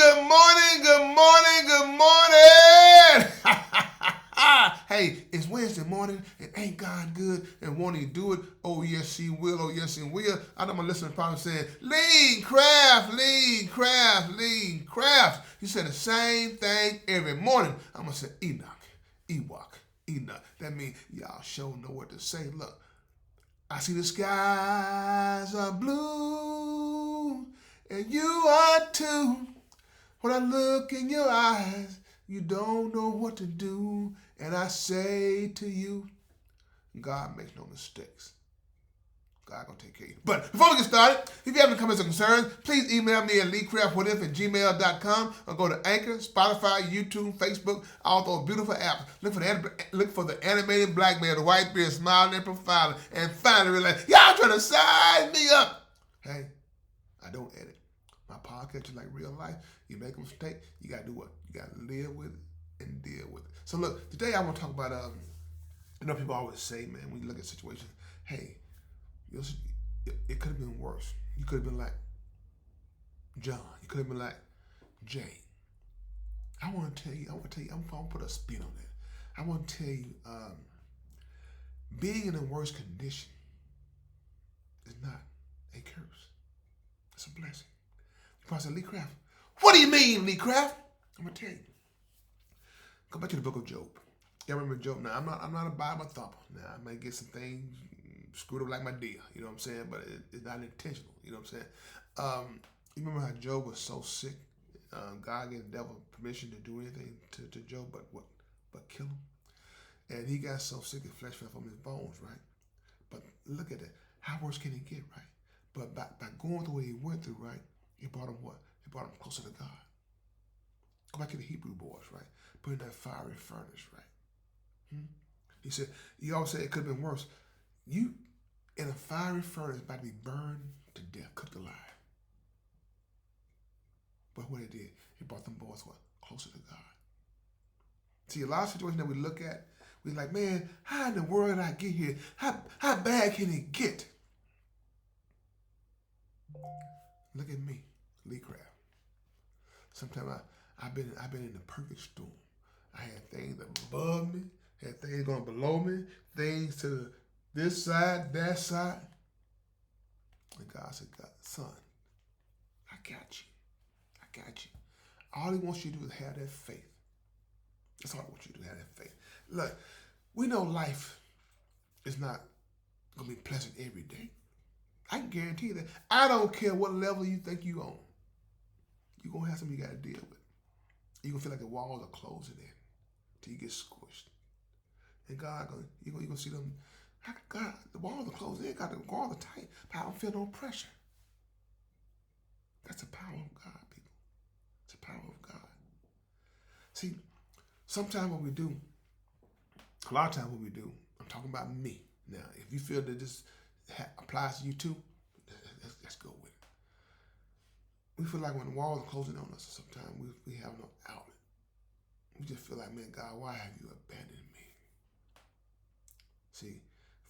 good morning, good morning, good morning. Hey, it's Wednesday morning and ain't God good and won't he do it? Oh, yes, he will. Oh, yes, he will. I know my listeners probably saying, lean craft, lean craft, lean craft. You say the same thing every morning. I'm going to say Enoch, Ewok, Enoch. That means y'all sure know what to say. Look, I see the skies are blue and you are too. When I look in your eyes, you don't know what to do. And I say to you, God makes no mistakes. God gonna take care of you. But before we get started, if you have any comments or concerns, please email me at leecraftwhatif@gmail.com or go to Anchor, Spotify, YouTube, Facebook, all those beautiful apps. Look for the animated black man, the white beard, smiling and profiling, and finally realize, y'all trying to size me up. Hey, I don't edit. My podcast is like real life. You make a mistake, you gotta do what? You gotta live with it and deal with it. So look, today I want to talk about people always say, man, when you look at situations, hey, it could have been worse. You could have been like John. You could have been like Jay. I want to tell you, I'm gonna put a spin on that. I want to tell you, being in a worse condition is not a curse. It's a blessing. You probably say, Lee Craft, what do you mean, Lee Craft? I'm gonna tell you. Go back to the book of Job. Y'all remember Job? Now, I'm not a Bible thumper. Now, I might get some things screwed up like my deal, you know what I'm saying? But it's not intentional, you know what I'm saying? You remember how Job was so sick? God gave the devil permission to do anything to Job but kill him. And he got so sick, his flesh fell from his bones, right? But look at that. How worse can it get, right? But by going through what he went through, right, it brought him what? It brought him closer to God. Go back to the Hebrew boys, right? Put in that fiery furnace, right? He said, you always say it could have been worse. You in a fiery furnace about to be burned to death, cooked alive. But what it did, it brought them boys what? Closer to God. See, a lot of situations that we look at, we're like, man, how in the world did I get here? How bad can it get? Look at me, Lee Craft. Sometimes I've been in the perfect storm. I had things above me, had things going below me, things to this side, that side. And God said, son, I got you. I got you. All he wants you to do is have that faith. That's all I want you to do, have that faith. Look, we know life is not going to be pleasant every day. I can guarantee you that. I don't care what level you think you on. You're going to have something you got to deal with. You're going to feel like the walls are closing in till you get squished. And God, you're going to see them. God, the walls are closing in. God, the walls are tight. But I don't feel no pressure. That's the power of God, people. It's the power of God. See, sometimes what we do, a lot of times what we do, I'm talking about me. Now, if you feel that this applies to you too, let's go with it. We feel like when the walls are closing on us, sometimes we have no outlet. We just feel like, man, God, why have you abandoned me? See,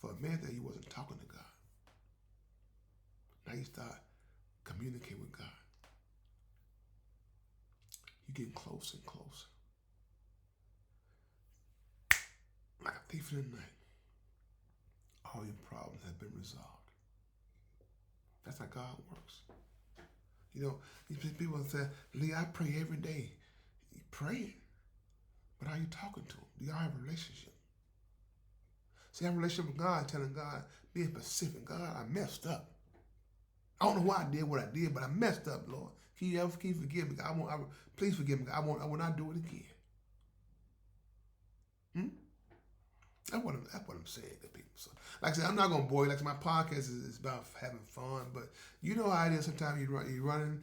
for a minute there, you wasn't talking to God. Now you start communicating with God. You're getting closer and closer. Like a thief in the night. All your problems have been resolved. That's how God works. You know, people say, Lee, I pray every day. You praying, but how you talking to him? Do y'all have a relationship? See, I have a relationship with God, telling God, being specific. God, I messed up. I don't know why I did what I did, but I messed up, Lord. Can you forgive me? Please forgive me. I will not do it again. That's what I'm saying to people. So, like I said, I'm not gonna bore you. Like my podcast is about having fun, but you know how it is. Sometimes you're running.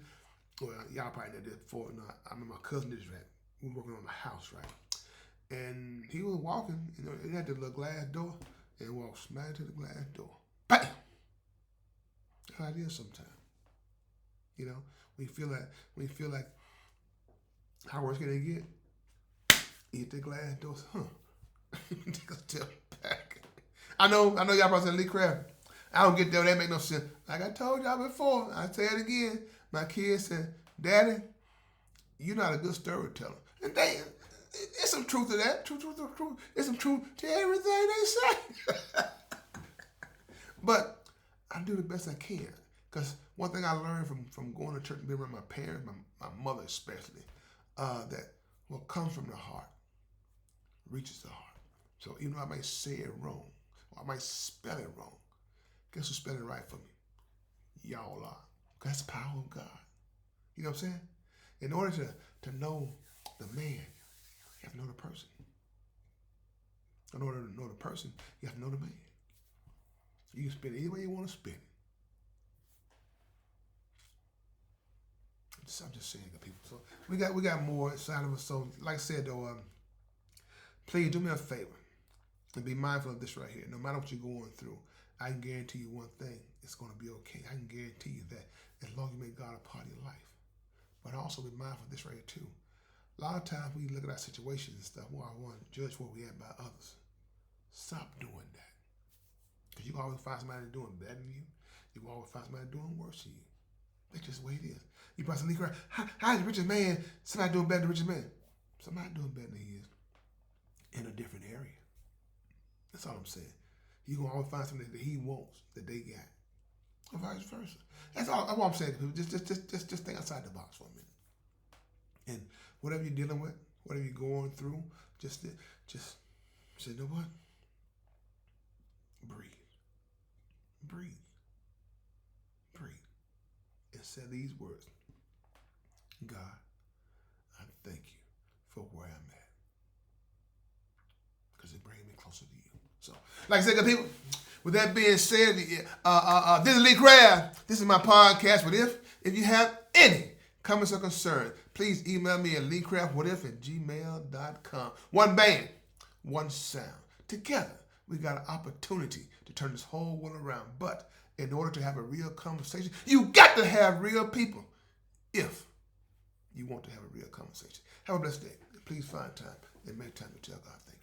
Well, y'all probably did it before. No, I remember my cousin did that. We were working on the house, right? And he was walking. You know, he had the little glass door, and walked smack to the glass door. Bam! That's how it is sometimes. You know, when you feel like how worse can it get? You hit the glass door. Take a step back. I know y'all probably said Lee Craft. I don't get there. That make no sense. Like I told y'all before, I say it again. My kids said, Daddy, you're not a good storyteller. And there's some truth to that. Truth. There's some truth to everything they say. But I do the best I can. Because one thing I learned from going to church and being around my parents, my mother especially, that what comes from the heart reaches the heart. So even though I might say it wrong, or I might spell it wrong, guess who's spelling it right for me? Y'all are. That's the power of God. You know what I'm saying? In order to know the man, you have to know the person. In order to know the person, you have to know the man. You can spin it any way you want to spin it. I'm just saying to people. So we got more inside of us. So like I said though, please do me a favor and be mindful of this right here. No matter what you're going through, I can guarantee you one thing: it's going to be okay. I can guarantee you that as long as you make God a part of your life. But also be mindful of this right here too. A lot of times we look at our situations and stuff. Well, I want to judge what we at by others. Stop doing that. Because you can always find somebody doing better than you. You can always find somebody doing worse than you. That's just the way it is. You probably say, how is the richest man, somebody doing better than the richest man? Somebody doing better than he is in a different area. That's all I'm saying. You can always find something that he wants that they got. Or vice versa. That's all I'm saying to people. Just think outside the box for a minute. And whatever you're dealing with, whatever you're going through, just say, you know what? Breathe. And say these words. God, I thank you for where I'm at. Because it brings me closer to you. So, like I said, good people, with that being said, this is Lee Craft. This is my podcast. What if you have any comments or concerns, please email me at leecraftwhatif@gmail.com. One band, one sound. Together, we got an opportunity to turn this whole world around. But in order to have a real conversation, you got to have real people. If you want to have a real conversation. Have a blessed day. Please find time and make time to tell God thank you.